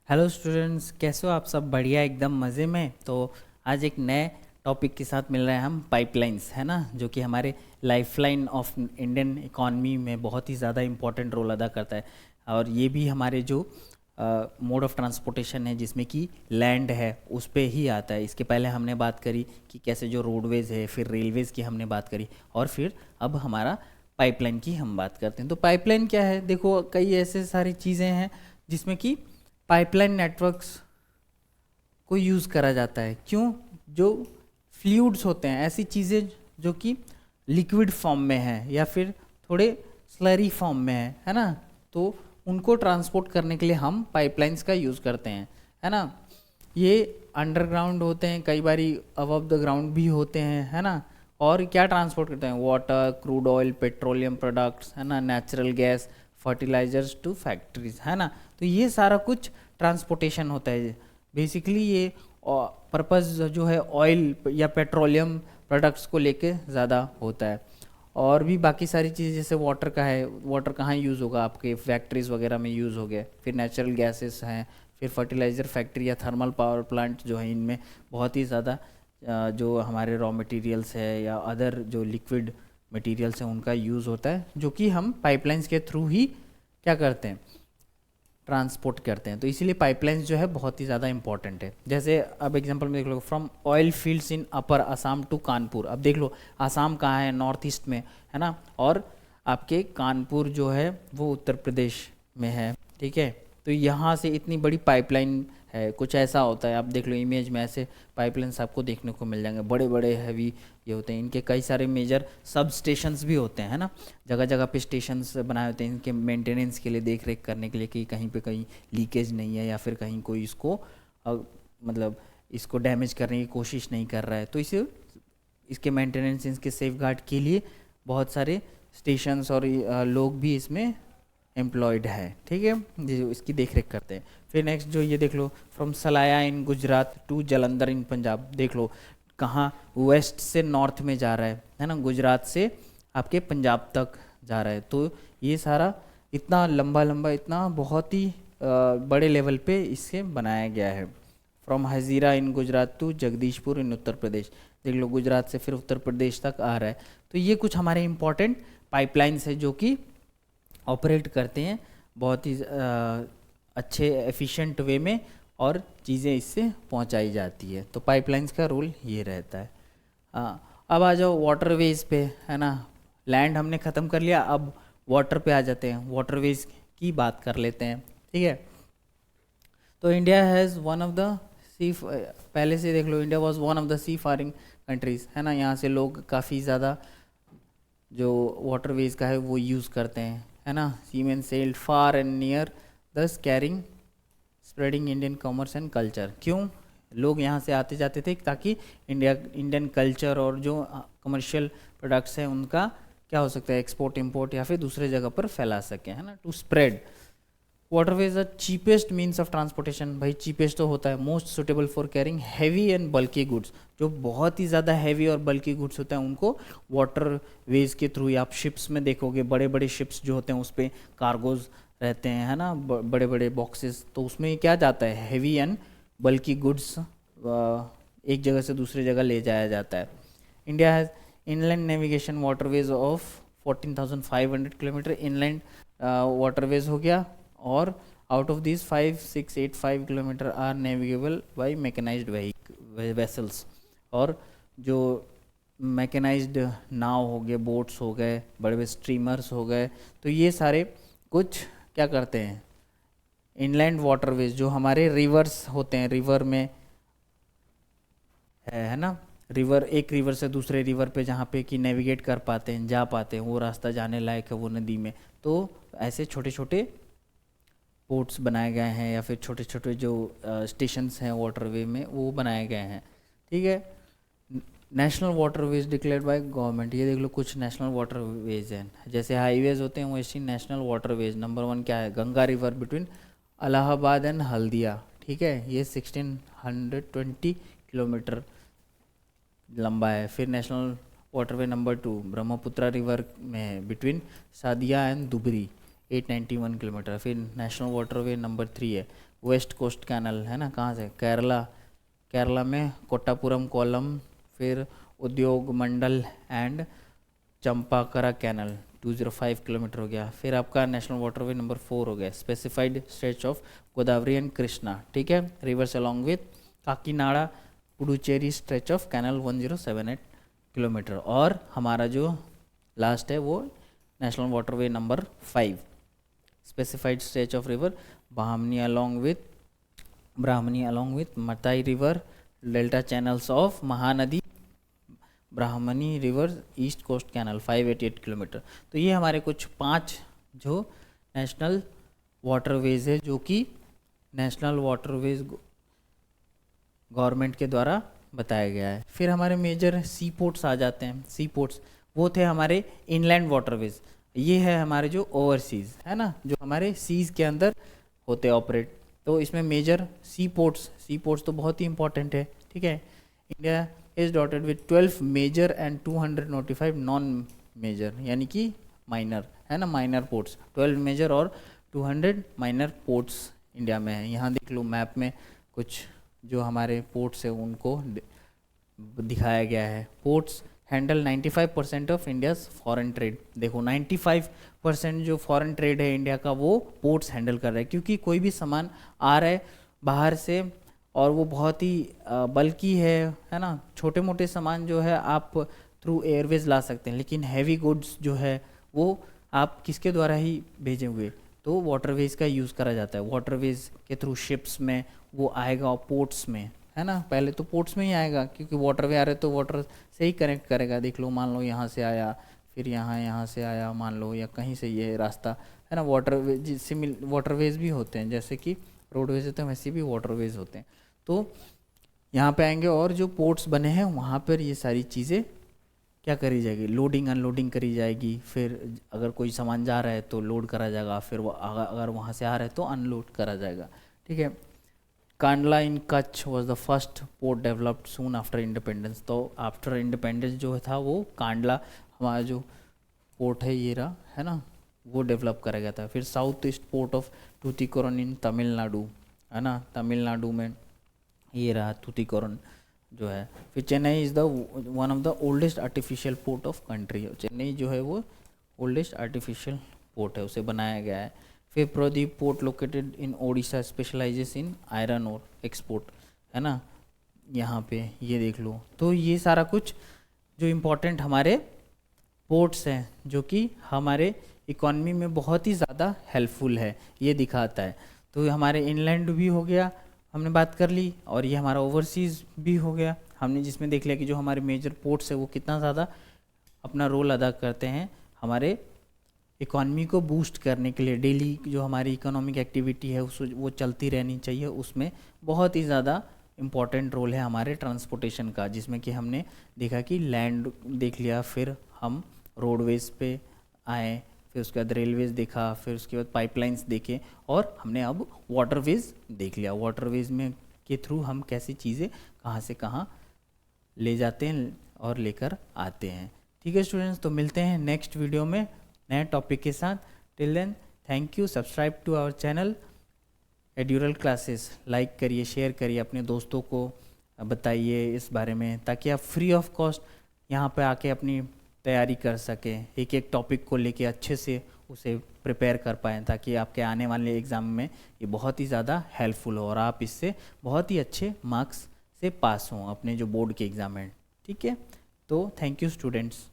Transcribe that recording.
Hello students, कैसे हो आप सब? बढ़िया, एकदम मज़े में। तो आज एक नए टॉपिक के साथ मिल रहे हैं हम, पाइपलाइंस, है ना, जो कि हमारे लाइफलाइन ऑफ इंडियन इकॉनमी में बहुत ही ज़्यादा इम्पोर्टेंट रोल अदा करता है। और ये भी हमारे जो मोड ऑफ ट्रांसपोर्टेशन है जिसमें कि लैंड है उस पे ही आता है। इसके पहले हमने बात करी कि कैसे जो रोडवेज़ है, फिर रेलवेज़ की हमने बात करी, और फिर अब हमारा पाइपलाइन की हम बात करते हैं। तो पाइपलाइन क्या है? देखो, कई ऐसे सारी चीज़ें हैं जिसमें कि पाइपलाइन नेटवर्क्स को यूज़ करा जाता है। क्यों? जो फ्लूइड्स होते हैं, ऐसी चीज़ें जो कि लिक्विड फॉर्म में है या फिर थोड़े स्लरी फॉर्म में है ना, तो उनको ट्रांसपोर्ट करने के लिए हम पाइपलाइंस का यूज़ करते हैं, है ना। ये अंडरग्राउंड होते हैं, कई बारी अबव द ग्राउंड भी होते हैं, है ना। और क्या ट्रांसपोर्ट करते हैं? Water, crude oil, petroleum products, है ना, natural gas, fertilisers to factories, है ना। तो ये सारा कुछ ट्रांसपोर्टेशन होता है बेसिकली। ये पर्पस जो है ऑयल या पेट्रोलियम प्रोडक्ट्स को लेके ज़्यादा होता है। और भी बाकी सारी चीज़ें, जैसे वाटर का है, वाटर कहाँ यूज़ होगा? आपके फैक्ट्रीज वगैरह में यूज़ हो गया। फिर नेचुरल गैसेस हैं, फिर फर्टिलाइज़र फैक्ट्री या थर्मल पावर प्लांट जो है, इनमें बहुत ही ज़्यादा जो हमारे रॉ मटेरियल्स है या अदर जो लिक्विड मटेरियल्स हैं उनका यूज़ होता है, जो कि हम पाइपलाइंस के थ्रू ही क्या करते हैं, ट्रांसपोर्ट करते हैं। तो इसीलिए पाइपलाइंस जो है बहुत ही ज़्यादा इंपॉर्टेंट है। जैसे अब एग्जांपल में देख लो, from oil fields in upper Assam to Kanpur. अब देख लो, असम कहाँ है? नॉर्थ ईस्ट में, है ना। और आपके कानपुर जो है वो उत्तर प्रदेश में है, ठीक है। तो यहाँ से इतनी बड़ी पाइपलाइन है। कुछ ऐसा होता है, आप देख लो इमेज में, ऐसे पाइपलाइंस आपको देखने को मिल जाएंगे, बड़े बड़े हैवी ये होते हैं। इनके कई सारे मेजर सब स्टेशंस भी होते हैं, है ना। जगह जगह पे स्टेशंस बनाए होते हैं इनके मेंटेनेंस के लिए, देख रेख करने के लिए कि कहीं पे कहीं लीकेज नहीं है या फिर कहीं कोई इसको मतलब इसको डैमेज करने की कोशिश नहीं कर रहा है। तो इसे इसके मेंटेनेंस, इसके सेफगार्ड के लिए बहुत सारे स्टेशंस और लोग भी इसमें एम्प्लॉयड है, ठीक है, जो इसकी देख रेख करते हैं। फिर नेक्स्ट जो ये देख लो, from Salaya in Gujarat to Jalandhar in Punjab. देख लो कहाँ, वेस्ट से नॉर्थ में जा रहा है ना, गुजरात से आपके पंजाब तक जा रहा है। तो ये सारा इतना लंबा लंबा, इतना बहुत ही बड़े लेवल पे इससे बनाया गया है। From Hazira in Gujarat to Jagdishpur in Uttar Pradesh. देख लो, गुजरात से फिर उत्तर प्रदेश तक आ रहा है। तो ये कुछ हमारे इंपॉर्टेंट पाइपलाइंस है जो कि ऑपरेट करते हैं बहुत ही अच्छे एफिशिएंट वे में, और चीज़ें इससे पहुंचाई जाती है। तो पाइपलाइंस का रोल ये रहता है। अब आ जाओ वाटरवेज पे, है ना। लैंड हमने ख़त्म कर लिया, अब वाटर पे आ जाते हैं, वाटरवेज की बात कर लेते हैं, ठीक है। तो India has one of the sea, पहले से देख लो, India was one of the seafaring countries, है ना। यहाँ से लोग काफ़ी ज़्यादा जो वाटरवेज का है वो यूज़ करते हैं, है ना। सीमेन सेल्ड फार एंड नियर, दस carrying spreading Indian commerce and culture. क्यों? लोग यहाँ से आते जाते थे ताकि इंडियन कल्चर और जो कमर्शियल प्रोडक्ट्स हैं उनका क्या हो सकता है, एक्सपोर्ट इम्पोर्ट या फिर दूसरे जगह पर फैला सके, है ना, to spread. Waterways the cheapest means of transportation. भाई चीपेस्ट तो होता है, most suitable for carrying heavy and bulky goods. जो बहुत ही ज़्यादा हैवी और बल्की गुड्स होते हैं उनको वाटरवेज के थ्रू, आप शिप्स में देखोगे, बड़े बड़े शिप्स जो होते हैं उस पर कार्गोज रहते हैं, है ना, बड़े बड़े बॉक्सेस। तो उसमें क्या जाता है, हैवी एंड बल्की गुड्स एक जगह से दूसरी जगह ले जाया जाता है। India has inland navigation waterways of 14,500 kilometre. Inland waterways हो गया, और out of this 5685 kilometre are navigable by mechanised vessels. और जो मैकेनाइज्ड नाव हो गए, बोट्स हो गए, बड़े बड़े स्ट्रीमर्स हो गए, तो ये सारे कुछ क्या करते हैं, इनलैंड वाटरवेज जो हमारे रिवर्स होते हैं, रिवर में है ना। रिवर, एक रिवर से दूसरे रिवर पे जहाँ पे कि नेविगेट कर पाते हैं, जा पाते हैं, वो रास्ता जाने लायक है वो नदी में। तो ऐसे छोटे छोटे पोर्ट्स बनाए गए हैं या फिर छोटे छोटे जो स्टेशंस हैं वाटरवे में वो बनाए गए हैं, ठीक है। National waterways declared by government. ये देख लो कुछ नेशनल वाटरवेज हैं, जैसे हाईवेज होते हैं वैसे नेशनल वाटरवेज। नंबर 1 क्या है? Ganga river between Allahabad and Haldia, ठीक है, ये 1620 किलोमीटर लंबा है। फिर national waterway number 2 Brahmaputra river में है, between Sadia and Dhubri, 891 kilometre. फिर नेशनल वाटरवे नंबर 3 है वेस्ट कोस्ट कैनल, है ना, कहाँ से, केरला में कोट्टापुरम कोल्लम, फिर उद्योग मंडल एंड चंपाकरा कैनल 205 किलोमीटर हो गया। फिर आपका नेशनल वाटरवे नंबर 4 हो गया specified stretch of Godavari and Krishna, ठीक है, rivers along with Kakinada Puducherry stretch of canal 1078 kilometre. और हमारा जो लास्ट है वो national waterway number 5 specified stretch of river Brahmani along with Matai river delta channels of Mahanadi Brahmani river east coast canal 588 kilometre. तो ये हमारे कुछ 5 जो नेशनल वाटरवेज है जो कि नेशनल वाटरवेज गवर्नमेंट के द्वारा बताया गया है। फिर हमारे मेजर सी पोर्ट्स आ जाते हैं। सी पोर्ट्स वो थे हमारे इनलैंड वाटरवेज, ये है हमारे जो ओवरसीज़ है ना, जो हमारे सीज़ के अंदर होते ऑपरेट। तो इसमें मेजर सी पोर्ट्स तो बहुत ही इंपॉर्टेंट है, ठीक है। India is dotted with 12 major and 295 non major, यानी कि माइनर, है ना, माइनर पोर्ट्स। 12 मेजर और 200 माइनर पोर्ट्स इंडिया में है। यहाँ देख लो मैप में कुछ जो हमारे पोर्ट्स है उनको दिखाया गया है। Ports handle 95% of India's foreign trade. देखो 95% जो फॉरेन ट्रेड है इंडिया का वो पोर्ट्स हैंडल कर रहा है, क्योंकि कोई भी सामान आ रहा है बाहर से और वो बहुत ही बल्कि है ना। छोटे मोटे सामान जो है आप थ्रू एयरवेज ला सकते हैं, लेकिन हैवी गुड्स जो है वो आप किसके द्वारा ही भेजे हुए, तो वाटरवेज का यूज़ करा जाता है। वाटरवेज के थ्रू शिप्स में वो आएगा और पोर्ट्स में, है ना, पहले तो पोर्ट्स में ही आएगा क्योंकि वाटरवे आ रहे तो वाटर से ही कनेक्ट करेगा। देख लो, मान लो यहाँ से आया, फिर यहाँ से आया मान लो, या कहीं से ये रास्ता, है ना। वाटरवेज भी होते हैं, जैसे कि रोडवेज होते हैं वैसे भी वाटरवेज होते हैं। तो यहाँ पे आएंगे और जो पोर्ट्स बने हैं वहाँ पर ये सारी चीज़ें क्या करी जाएगी, लोडिंग अनलोडिंग करी जाएगी। फिर अगर कोई सामान जा रहा है तो लोड करा जाएगा, फिर वो अगर वहाँ से आ रहा है तो अनलोड करा जाएगा, ठीक है। Kandla in Kutch was the first port developed soon after independence. तो आफ्टर इंडिपेंडेंस जो था वो कांडला हमारा जो पोर्ट है ये रहा, है ना, वो डेवलप करा गया था। फिर साउथ ईस्ट पोर्ट ऑफ टूतीकोरन इन तमिलनाडु, है ना, तमिलनाडु में ये रहा टूतीकोरन जो है। फिर Chennai is the one of the oldest artificial port of country. Chennai जो है वो ओल्डेस्ट आर्टिफिशियल पोर्ट है, उसे बनाया गया है। फिर Pradeep port located in Odisha specialises in iron और एक्सपोर्ट, है ना, यहाँ पे ये देख लो। तो ये सारा कुछ जो इम्पोर्टेंट हमारे पोर्ट्स हैं जो कि हमारे इकॉनमी में बहुत ही ज़्यादा हेल्पफुल है, ये दिखाता है। तो हमारे इनलैंड भी हो गया, हमने बात कर ली, और ये हमारा ओवरसीज़ भी हो गया हमने, जिसमें देख लिया कि जो हमारे मेजर पोर्ट्स है वो कितना ज़्यादा अपना रोल अदा करते हैं हमारे इकॉनमी को बूस्ट करने के लिए। डेली जो हमारी इकोनॉमिक एक्टिविटी है वो चलती रहनी चाहिए, उसमें बहुत ही ज़्यादा इम्पॉर्टेंट रोल है हमारे ट्रांसपोर्टेशन का, जिसमें कि हमने देखा कि लैंड देख लिया, फिर हम रोडवेज पे आए, फिर उसके बाद रेलवेज देखा, फिर उसके बाद पाइपलाइंस देखे, और हमने अब वाटरवेज देख लिया। वाटरवेज में के थ्रू हम कैसी चीज़ें कहाँ से कहाँ ले जाते हैं और लेकर आते हैं। ठीक है स्टूडेंट्स, तो मिलते हैं नेक्स्ट वीडियो में नए टॉपिक के साथ। Till then thank you, subscribe to our channel Edural classes, like करिए, शेयर करिए, अपने दोस्तों को बताइए इस बारे में, ताकि आप फ्री ऑफ कॉस्ट यहाँ पे आके अपनी तैयारी कर सकें, एक एक टॉपिक को लेके अच्छे से उसे प्रिपेयर कर पाएँ, ताकि आपके आने वाले एग्ज़ाम में ये बहुत ही ज़्यादा हेल्पफुल हो और आप इससे बहुत ही अच्छे मार्क्स से पास हों अपने जो बोर्ड के एग्ज़ाम हैं। ठीक है, तो थैंक यू स्टूडेंट्स।